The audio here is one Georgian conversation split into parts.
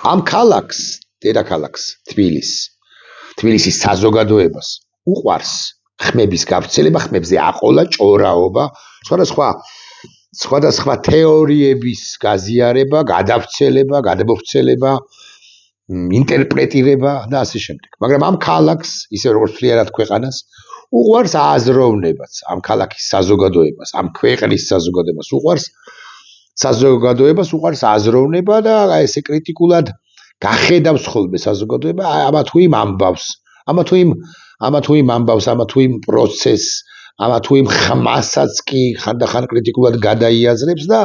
ამ ქალაქს, დედაქალაქს, თბილისის საზოგადოებას უყვარს ხმების გავრცელება, ხმებზე აყოლა, ჭორაობა, სხვადასხვა თეორიების გაზიარება, გადავრცელება, გადამოვრცელება, ინტერპრეტირება და ასე შემდეგ. მაგრამ ამ ქალაქს, ისე როგორც მთლიანად ქვეყანას, უყვარს აზროვნებაც, ამ ქალაქის საზოგადოებას, ამ ქვეყნის საზოგადოებას უყვარს აზროვნება და ესე კრიტიკულად გახედავს ხოლმე საზოგადოება ამა თუ იმ ამბავს, ამა თუ იმ პროცესს, ამა თუ იმ ხმასაც კი ხანდახან კრიტიკულად გადაიაზრებს და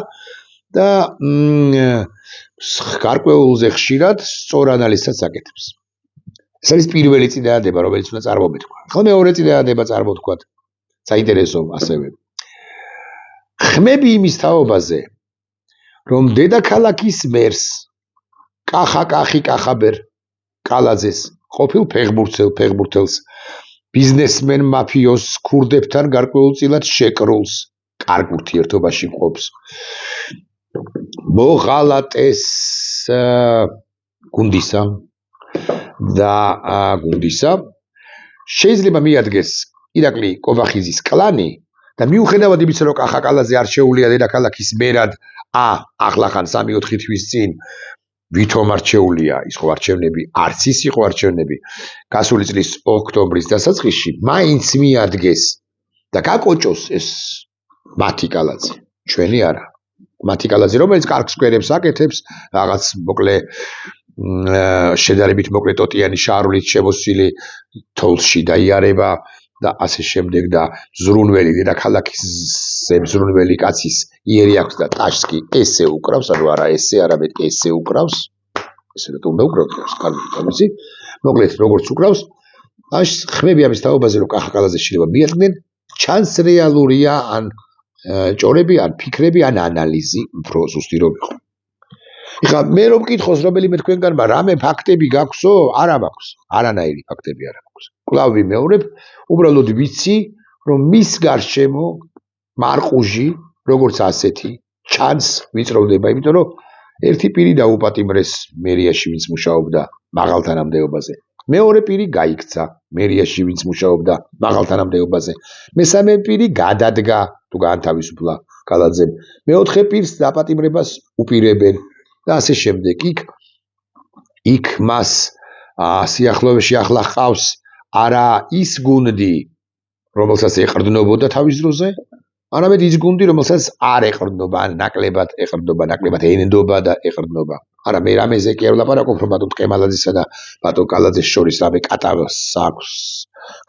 გარკვეულზე ხშირად სწორ ანალიზსაც აკეთებს. ეს არის პირველი წინადადება, რომელიც უნდა წარმომეთქვა. ხოლო მეორე წინადადება წარმოთქვათ, საინტერესო ასევე. ხმები იმის თაობაზე, რომ დედაქალაქის მერს კახაბერ კალაძეს ყოფილ ფეხბურთელს ბიზნესმენ მაფიოზს ქურდებთან გარკვეულწილად შეკრულს, კარგ ურთიერთობაში მყოფს. მოღალატეს გუნდისა შეიძლება მიადგეს ირაკლი კობახიძის კლანი და მიუხედავად იმისა, რომ კახა კალაძე არჩეულია დედაქალაქის მერად, ახლახან 3-4 თვის წინ ვითომ არჩეულია, ის ხო არჩევნები, არც ის იყო არჩევნები, გასული წლის ოქტომბრის დასაწყისში, მაინც მიადგეს და გაკოჭოს ეს მათი კალაძე, ჩვენი არა. მათი კალაძე, რომელიც კარგ სკვერებს აკეთებს, რაღაც მოკლე შედარებით მოკლე ტოტიანი შარვლით შემოსილი თოლში დაიარება და ასე შემდეგ და ზრუნველი დედაქალაქის ზრუნველი კაცის იერი აქვს და ტაშს კი ესე უკრავს, ანუ არა ესე, არამედ ესე უკრავს. ესე და უნდა უკრავდეს, კარგი თამისი. მოკლედ, როგორც უკრავს, ტაშს ხმები ამის თაობაზე, რომ კახა კალაძე შეიძლება მიადგნენ, ჩანს რეალურია ან ჭორები, ან ფიქრები, ან ანალიზი, უფრო ზუსტი რომ იყო. ეხლა მე რომ მკითხოს რომელიმე თქვენგანმა რამე ფაქტები გაქვსო? არა მაქვს, არანაირი ფაქტები არ აქვს. კვლავ ვიმეორებ, უბრალოდ ვიცი, რომ მის გარშემო მარყუჟი, როგორც ასეთი, ჩანს ვიწროვდება, იმიტომ რომ ერთი პირი დაუპატიმრეს მერიაში, ვინც მუშაობდა მაღალ თანამდებობაზე. მეორე პირი გაიქცა მერიაში, ვინც მუშაობდა მაღალ თანამდებობაზე. მესამე პირი გადადგა თუ გაანთავისუფლა კალაძემ. მეოთხე პირს დაპატიმრებას უპირებენ და ასე შემდეგ. იქ მას სიახლოვეში ახლა ჰყავს არა ის გუნდი, რომელსაც ეყრდნობოდა თავის დროზე, არამედ ის გუნდი, რომელსაც არ ეყრდნობა, ან ნაკლებად ეყრდნობა, ნაკლებად ენდობა და ეყრდნობა. არა, მე რამეზე კი არ ვლაპარაკობ, რომ ბატონ ტყემალაძესა და ბატონ კალაძეს შორის რამე კატავს აქვს,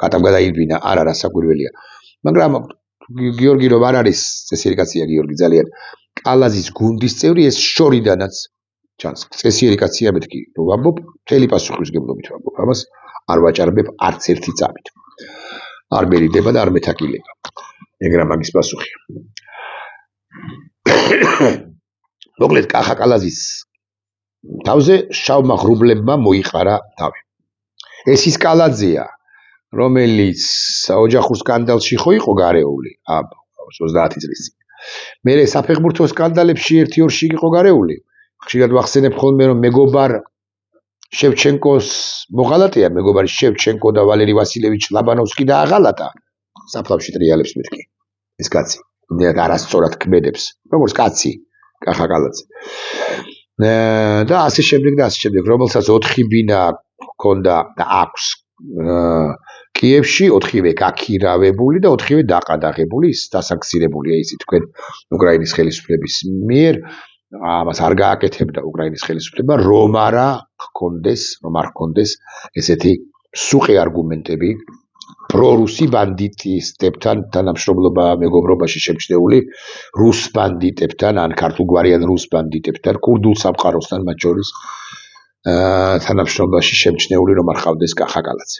კატამ გადაირბინა, არა, რასაკვირველია. მაგრამ გიორგი რომ არ არის წესიერი კაცია გიორგი ძალიან კალაძის გუნდის წევრი, ეს შორიდანაც ჩანს. წესიერი კაცია მეთქი რომ ვამბობ, მთელი პასუხისმგებლობით ვამბობ, ამას არ ვაჭარბებ არც ერთი წამით. არ მერიდება და არ მეთაკილება. ეგრა მაგის პასუხია. მოკლედ კახა კალაძის თავზე შავმა ღრუბლებმა მოიყარა თავი. ეს ის კალაძეა, რომელიც ოჯახურ სკანდალში ხო იყო გარეული, 30 წლის წინ. მერე საფეხბურთო სკანდალებში 1-2-ში იყო გარეული. ხშირად ვახსენებ ხოლმე, რომ მეგობარ შევჩენკოს მოღალატეა, მეგობარი შევჩენკო და ვალერი ვასილევიჩ ლაბანოვსკი და აღალატა. საფლავში ტრიალებს მეთქი. ეს კაცი, იმდენად არასწორად ქმედებს, როგორც კაცი, კახა კალაძე. და ასე შემდეგ, რომელსაც 4 ბინა ჰქონდა და აქვს კიევში, 4-ვე გაქირავებული და 4-ვე დაყადაღებული, ის დასანქცირებულია იცით თქვენ უკრაინის ხელისუფლების მიერ. ამას არ გააკეთებდა უკრაინის ხელისუფლება, რომ არ ჰქონდეს ესეთი სუყი არგუმენტები პრორუსი ბანდიტისტებთან თანამშრომლობა მეგობრობაში შემჩნეული რუს ბანდიტებთან, ან ქართულგვარიან რუს ბანდიტებთან, კურდულ სამყაროსთან მათ შორის თანამშრომლობაში შემჩნეული რომ არ ხავდეს კახა კალაძე.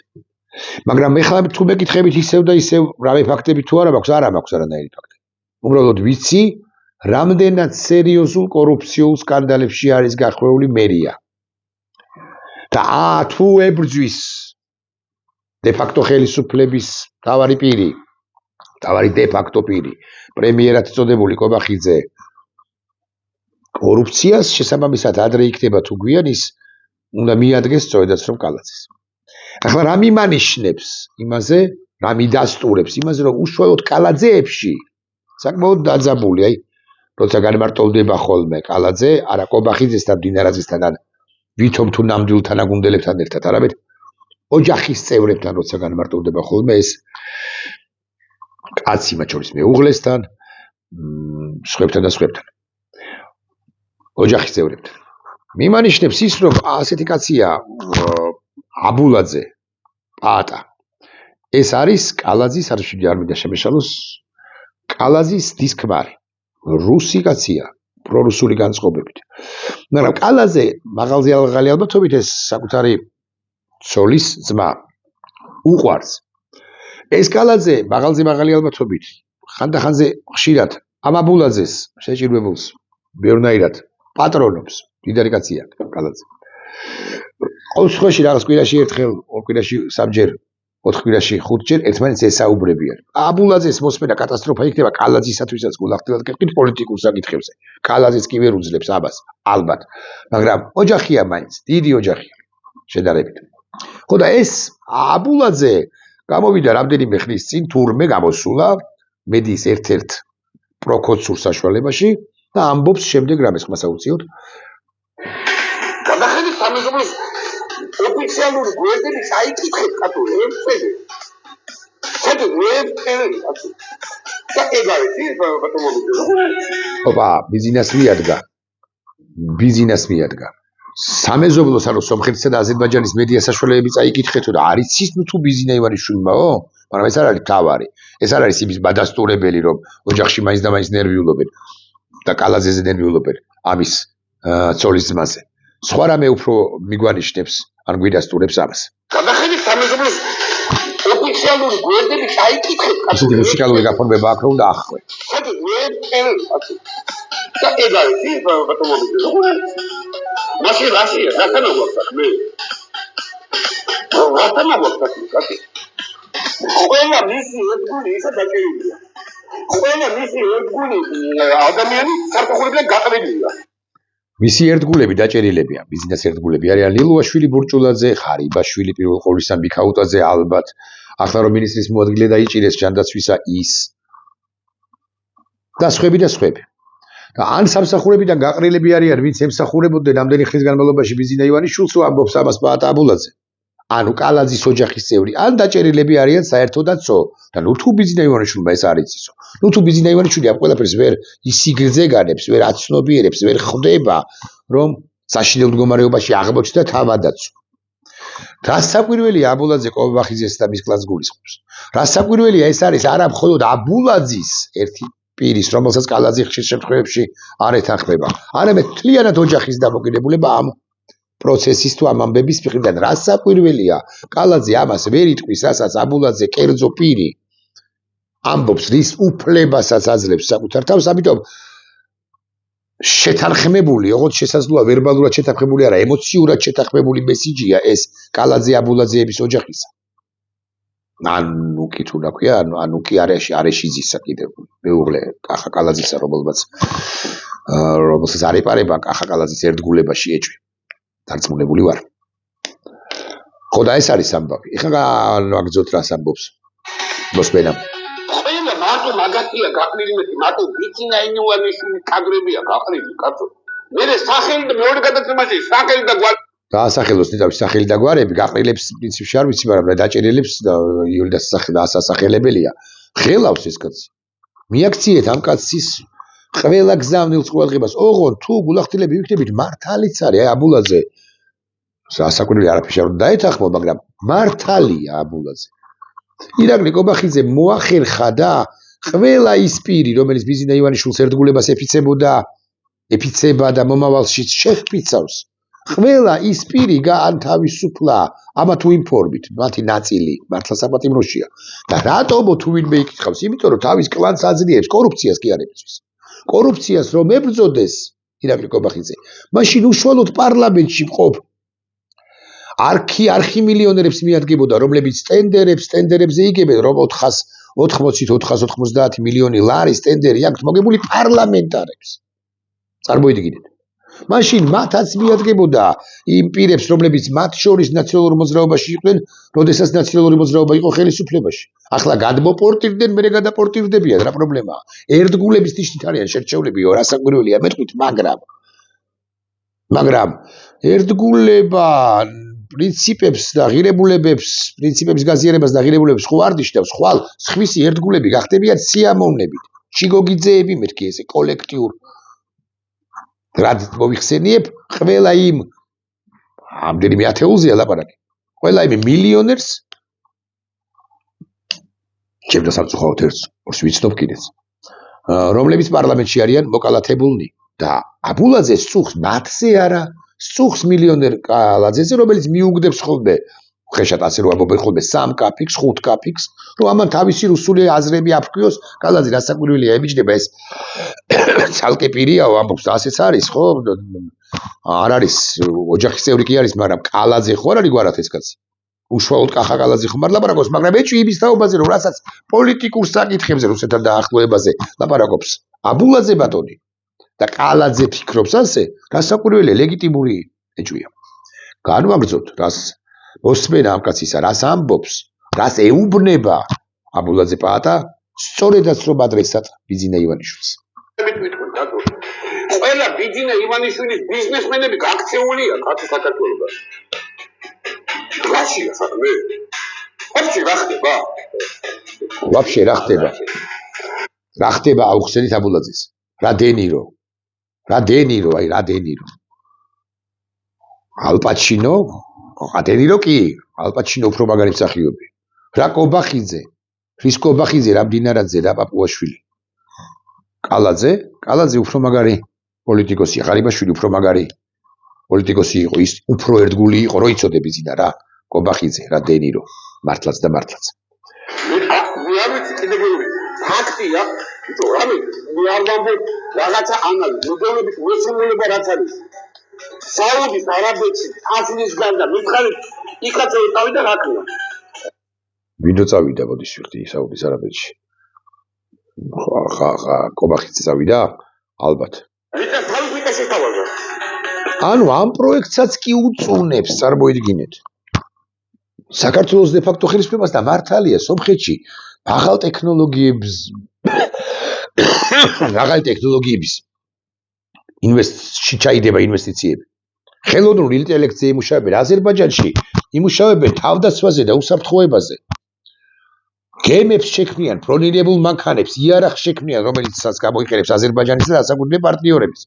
მაგრამ ეხლა თუ მეკითხებით ისევ და ისევ რამე ფაქტები თუ არა მაქვს, არა მაქვს არანაირი ფაქტები. უბრალოდ ვიცი, რამდენად სერიოზულ კორუფციულ სკანდალებში არის გახვეული მერია. და თუ ებრძვის დე-ფაქტო ხელისუფლების მთავარი პირი, მთავარი დე-ფაქტო პირი, პრემიერად წოდებული კობახიძე კორუფციას, შესაბამისად ადრე იქნება თუ გვიან ის უნდა მიადგეს სწორედაც რომ კალაძის. ახლა რა მიმანიშნებს იმაზე, რა მიდასტურებს იმაზე, რომ უშუალოდ კალაძეებში საკმაოდ დაძაბული, აი, როცა განმარტოვდება ხოლმე კალაძე, არა კობახიძესთან, დინარაძესთან, ან ვითომ თუ ნამდვილ თანაგუნდელებთან ერთად, არამედ ოჯახის წევრებთან როცა განმარტოვდება ხოლმე ეს კაცი მათ შორის მეუღლესთან, სხვებთან და სხვებთან. ოჯახის წევრებთან. მიმანიშნებს ის, რომ ასეთი კაცია აბულაძე, პაატა. ეს არის კალაძის, არ მინდა შემეშალოს, კალაძის დისქმარი. რუსი კაცია, პრორუსული განწყობებით. მაგრამ კალაძე მაღალზე აღალი ალბათობით ეს საკუთარი ცოლის ძმა უყვარს. ეს კალაძე მაღალი ალბათობით ხანდახანზე ხშირად ამ აბულაძეს შეჭირებულს ბევრნაირად პატრონობს. დიდარი კაცია კალაძე. ყოველ შემთხვევაში რაღაც კვირაში ერთხელ, ორ კვირაში სამჯერ, 4 კვირაში 5ჯერ ერთმანეთს ესაუბრებიან. აბულაძეს მოსმენა კატასტროფა იქნება კალაძისათვისაც გულახდილად გეტყვით პოლიტიკურ საკითხებზე. კალაძეც კი ვერ უძლებს ამას, ალბათ. მაგრამ ოჯახია მაინც, დიდი ოჯახია შედარებით. ხო და ეს აბულაძე გამოვიდა რამდენიმე ხნის წინ თურმე გამოსულა მედიის ერთ-ერთ პროქოცურ საშუალებაში და ამბობს შემდეგ რამეს ხმას აუციოთ. გადახედეთ სამეზობლოს ოფიციალური გვერდები საიკითხეთ კატო ემწები. საერთოდ მეფერები კატო. და ეგარეთი ბატონობიძე. ოპა, ბიზნეს მიადგა. სამეზობლოს ანუ სომხეთისა და აზერბაიჯანის მედია საშუალებები წაიკითხეთო და არის ის თუ ბიზინა ივანიშვილმაო? მაგრამ ეს არ არის თავარი. ეს არ არის იმის ბადასტურებელი, რომ ოჯახში მაინც და მაინც ნერვიულობენ და კალაძეზე ნერვიულობენ ამის ცოლის ძმაზე. სხვა რამე უფრო მიგვანიშნებს, ან გვიდასტურებს ამას. გადახედეთ სამეზობლოს ოფიციალური გვერდები საიკითხეთ კატო. ისეთი მუსიკალური გაფორმება აქვს რომ დაახვე. საერთოდ მეფერები კატო. და ეგარეთი ბატონობიძე. მაშინ რაშია, რატომ გვაქვს მე? რატომ გვაქვს კატო? ყველა მისი ერთგული ისა დაჭერილია. ყველა მისი ერთგული ადამიანი საფუძვლიდან გაყრილია. მისი ერთგულები დაჭერილებია, ბიზნეს ერთგულები არიან ლილუაშვილი ბურჭულაძე, ხარიბაშვილი პირველ ყოვლისა მიქაუტაძე ალბათ. ახლა რომ მინისტრის მოადგილე დაიჭირეს ჯანდაცვისა ის და სხვები და სხვები. და ან სამსახურებიდან გაყრილები არიან, ვინც ემსახურებოდნენ რამდენი ხნის განმავლობაში ბიზინა ივანიშვილს, ამბობს ამას პაატა აბულაძე. ანუ კალაძის ოჯახის წევრი, ან დაჭერილები არიან საერთოდაცო. და ნუ თუ ბიზინა ივანიშვილმა ეს არ იცისო. ნუ თუ ბიზინა ივანიშვილი ამ ყველაფერს ვერ ისიგრძეგანებს, ვერ აცნობიერებს, ვერ ხვდება, რომ საშინელ მდგომარეობაში აღმოჩნდა თავადაცო. რას საკვირველია აბულაძე კობახიძეს და მის კლანს გულისხმობს. რას საკვირველია ეს არის არა მხოლოდ აბულაძის ერთი პირის, რომელსაც კალაძე ხშირ შემთხვევებში არ ეთანხმება, არამედ მთლიანად ოჯახის დამოკიდებულება ამ პროცესის თუ ამ ამბების მხრიდან. რას საკვირველია კალაძე ამას ვერ იტყვის, რასაც აბულაძე კერძო პირი ამბობს, რის უფლებასაც აძლევს საკუთარ თავს, ამიტომ შეთანხმებული, ოღონდ შესაძლოა ვერბალურად შეთანხმებული არა, ემოციურად შეთანხმებული მესიჯია ეს კალაძე აბულაძეების ოჯახისა. ანუ კი თუ ნაქვია, ანუ კი არეშიძისა კიდევ მეუღლე კახა კალაძისა, რომელსაც არ ეპარება კახა კალაძის ერთგულებაში ეჭვი. დარწმუნებული ვარ. ხო და ეს არის ამბავი. ეხლა გაგძოთ რას ამბობს მოსმენამ. ყველა მარტო მაგათია გაყრილი მეტი, მარტო ბიძინა ივანიშვილის კადრებია გაყრილი კაცო. მე სახელი და მეორე გადაცემაში სახელი და გვარი დაასახელოს ნიჭავში სახელი და გვარები გაყრილებს პრინციპში არ ვიცი, მაგრამ დაჭერილებს და იოლიდას ასახელებელია. ხელავს ეს კაცი. მიაქციეთ ამ კაცის ყველა გზავნილს ყურადღებას. ოღონდ თუ გულახდილები ვიქნებით, მართალიც არის, აი აბულაძე საკვირველი არაფერში არ დაეთანხმო, მაგრამ მართალია აბულაძე. ირაკლი კობახიძე მოახერხა და ყველა ის პირი, რომელიც ბიზინა ივანიშვილს ერთგულებას ეფიცება და მომავალში შეჰპიცავს, ყველა ის პირი ან თავისუფლა ამა თუ იმ ფორმით, მათი ნაწილი მართლა საპატიმროშია. და რატომო თუ ვინმე იკითხავს, იმიტომ რომ თავის კლანს აძლიერებს კორუფციას კი არ ებრძვის. კორუფციას რომ ებრძოდეს ირაკლი კობახიძე, მაშინ უშუალოდ პარლამენტში მყოფ არქი მილიონერებს მიადგებოდა, რომლებიც ტენდერებზე იგებენ, რომ 480 მილიონი ლარის ტენდერი აქვს მოგებული პარლამენტარებს. წარმოიდგინეთ. მაშინ მათაც მიადგებოდა იმ პირებს, რომლებიც მათ შორის ნაციონალურ მოძრაობაში იყვნენ, როდესაც ნაციონალური მოძრაობა იყო ხელისუფლებაში. ახლა გადმოპორტირდნენ, მერე გადაპორტირდებიან, რა პრობლემაა? ერთგულების ნიშნით არიან შერჩეულები, რასაკვირველია მეთქვით, მაგრამ ერთგულება პრინციპებს და ღირებულებებს, პრინციპების გაზიარებას და ღირებულებებს ხო არ ნიშნავს, ხვალ სხვისი ერთგულები გახდებიან სიამოვნებით. შიგოგიძეები მეთქი ესე კოლექტიურ რაც მოვიხსენიებ, ყველა იმ ამდენიმე ათეულზეა ლაპარაკი. ყველა იმ მილიონერს ჩემდა სამწუხაროდ ერთს ვიცნობ კიდეც. რომლებიც პარლამენტში არიან მოკალათებულნი და აბულაძე სწუხს მათზე არა, სწუხს მილიონერ კალაძეზე, რომელიც მიუგდებს ხოლმე ხეშად ასე რომ ამბობენ ხოლმე 3 კაფიქს, 5 კაფიქს, რომ ამან თავისი რუსული აზრები აფრქვიოს, კალაძე რასაკვირველია ებიჯდება ეს ცალკე პირიაო ამბობს და ასეც არის, ხო? არ არის ოჯახის წევრი კი არის, მაგრამ კალაძე ხო არ არის გვარად ეს კაცი. უშუალოდ კახა კალაძე ხომ არ ლაპარაკობს, მაგრამ ეჭვი იმის თაობაზე, რომ რასაც პოლიტიკურ საკითხებზე რუსეთთან დაახლოებაზე ლაპარაკობს აბულაძე ბატონი და კალაძე ფიქრობს ასე, რასაკვირველია, ლეგიტიმური ეჭვია. განვაგრძოთ, რას მოსმენა ამ კაცისა, რას ამბობს, რას ეუბნება აბულაძე პაატა, სწორედაც რომ ადრესად ბიძინა ივანიშვილს. ყველა ბიძინა ივანიშვილის ბიზნესმენები გაქცეულია კაცი საქართველოს. რაშია საქმე? ვაფშე რა ხდება? ვაფშე რა ხდება? რა ხდება აუხსენით აბულაძეს? რა დენირო? აი რა დენირო? ალპაჩინო? დენირო კი, ალპაჩინო უფრო მაგარი მსახიობი. რა კობახიძე? რის კობახიძე, რა მდინარაძე, რა პაპუაშვილი? კალაძე უფრო მაგარი პოლიტიკოსია, ღარიბაშვილი უფრო მაგარი პოლიტიკოსი იყო, ის უფრო ერთგული იყო, რო იცოდე ბიძინა რა, კობახიძე, რა დენირო, მართლაც და მართლაც. მე არ ვიცი კიდევ ფაქტია, რომ რამე მე არ ვამბობ რაღაცა ანალიზი, მოგონებით მოსულობა რაც არის. საუდის არაბეთში ასლისგან და მითხარით იქაც წავიდა რა ქნა. ვინდო წავიდა, მოდის ვიხდი საუდის არაბეთში. ხა კობახიძე წავიდა? ალბათ. იტა თავის მიკაში თავაზა. ანუ ამ პროექტსაც კი უწუნებს, წარმოიდგინეთ. საქართველოს დე ფაქტო ხელისუფლებას და მართალია სომხეთში მაღალ ტექნოლოგიების ჩაიდება ინვესტიციები. ხელოვნურ ინტელექტზე იმუშავებენ, აზერბაიჯანში იმუშავებენ თავდაცვაზე და უსაფრთხოებაზე. გემებს შექმნიან, ფრონირებულ მანქანებს, იარაღს შექმნიან, რომელიცაც გამოიყენებს აზერბაიჯანის და დასაკვირველი პარტნიორების.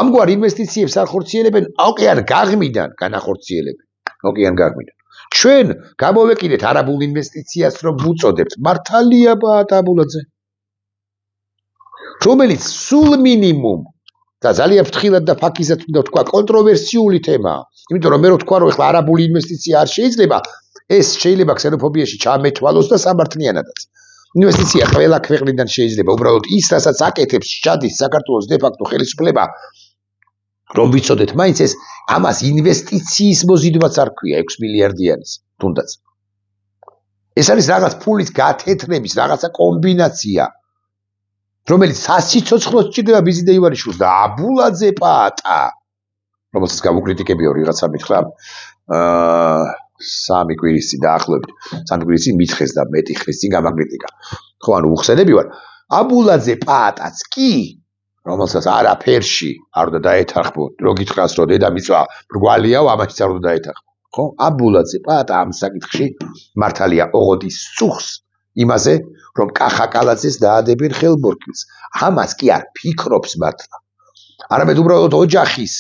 ამგვარ ინვესტიციებს არ ხორციელებენ ოკეან გაღმიდან, ჩვენ გამოვეკიდეთ არაბულ ინვესტიციას, რომ ვუწოდებთ მართალია აბულაძე, რომელიც სულ მინიმუმ და ძალიან ფრთხილად და ფაქიზად უნდა ვთქვა, კონტროვერსიული თემაა. იმიტომ რომ მე რო ვთქვა, რომ ეხლა არაბული ინვესტიცია არ შეიძლება, ეს შეიძლება ქსენოფობიაში ჩამეთვალოს და სამართლიანადაც. ინვესტიცია ყველა ქვეყნიდან შეიძლება, უბრალოდ ის, რასაც აკეთებს ჩადის საქართველოს დე ფაქტო ხელისუფლება, რომ ვიცოდეთ, მაინც ეს ამას ინვესტიციის მოზიდვაც არ ქვია 6 მილიარდიანის, თუნდაც. ეს არის რაღაც ფულის გათეთრების, რაღაცა კომბინაცია, რომელიც სასიცოცხლოდ სჭირდება ბიძინა ივანიშვილს და აბულაძე პაატა, რომელსაც გამოკრიტიკებია ვიღაცა მითხრა, 3 კვირის წინ დაახლოებით, 3 კვირის წინ მითხეს და მეტი ხნის წინ გამაკრიტიკა. ხო, ანუ უხსენები ვარ. აბულაძე პაატაც კი, რომელსაც არაფერში არ უნდა დაეთანხმო, რო გითხრას, რომ დედამიწა ბრგვალიაო, ამაშიც არ უნდა დაეთანხმო. ხო, აბულაძე პაატა ამ საკითხში მართალია ოღონდის წუხს იმაზე, რომ კახა კალაძეს დაადებენ ხელბორკილს. ამას კი არ ფიქრობს მართლა. არამედ უბრალოდ ოჯახის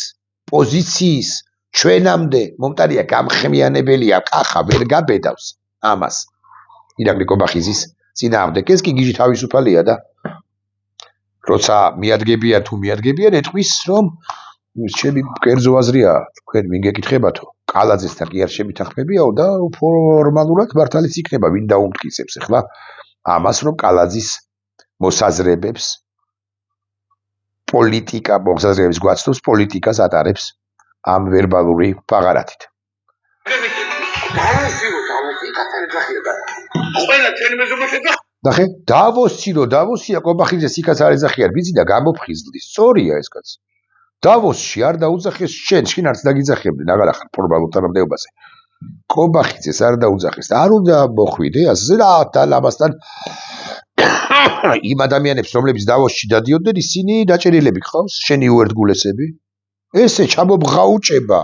პოზიციის ჩვენამდე მომტარია გამხმიანებელია, კახა ვერ გაბედავს ამას. ირაკლი კობახიძის წინააღმდეგ ეს კი გიჟი თავისუფალია და როცა მიადგებიან თუ მიადგებიან, ეტყვის რომ ჩემი კერძო აზრია, თქვენ ვინ გეკითხებათო, კალაძესთან კი არ შემითანხმებიაო და ფორმალურად მართალიც იქნება, ვინ დაუმტკიცებს ახლა ამას, რომ კალაძის მოსაზრებებს მოსაზრებების გვაცნობს პოლიტიკას ატარებს ამ ვერბალური ბაღარათით. ნახე, დავოსირო, დავოსია კობახიძე სიკაც არ ეძახიან, ბიძინა გამოფხიზლდი, სწორია ეს კაცი. დავოსში არ დაუძახეს შენ არც დაგიძახებდნენ აღარ ახარ ფორმალურ თანამდებობაზე კობახიძეს არ დაუძახეს და არ უნდა მოხვიდე ასე და ამასთან იმ ადამიანებს რომლებიც დავოსში დადიოდნენ ისინი დაჭერილები გყავს შენი უერთგულესები ესე ჩამობღაუჭება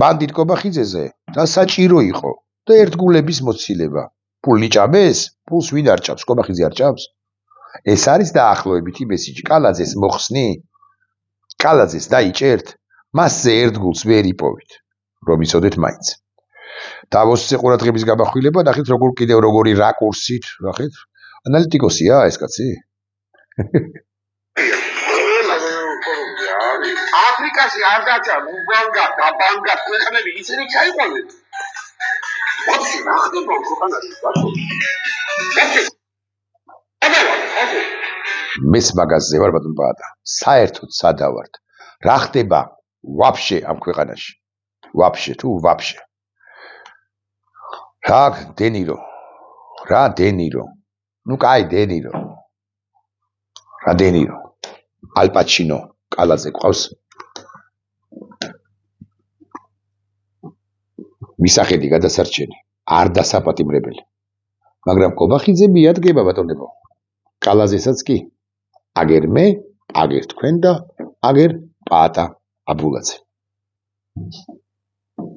ბანდიტ კობახიძეზე და საჭირო იყო და ერთგულების მოცილება ფული ჭამეს ფულს ვინ არ ჭამს კობახიძე არ ჭამს ეს არის დაახლოებითი მესიჯი კალაძეს მოხსნი კალაძეს დაიჭერთ მასზე ერთგულს ვერ იპოვით რომ იცოდეთ მაინც დავოსზე ყურადღების გამახვილება ნახეთ როგორ კიდევ როგორი რაკურსით ნახეთ ანალიტიკოსია ეს კაცი აფრიკაში არ გაჩა უბანგა დაბანგა ქვეყნები ისინი ჩაიყვნენ ვაფშე რა ხდება ქვეყანაში მის მაგაზზე ვარ ბატონ ბადა საერთოდ სადავართ რა ხდება ვაფშე ამ ქვეყანაში ვაფშე თუ ვაფშე რა დენირო ну кай დენირო რა დენირო ალპაჩინო კალაძე ყავს მისახედი გადასარჩენი არ დასაპატიმრებელი მაგრამ კობახიძე მიადგება ბატონებო კალაზესაც კი აგერ მე აგერ თქვენ და აგერ პაატა აბულაძე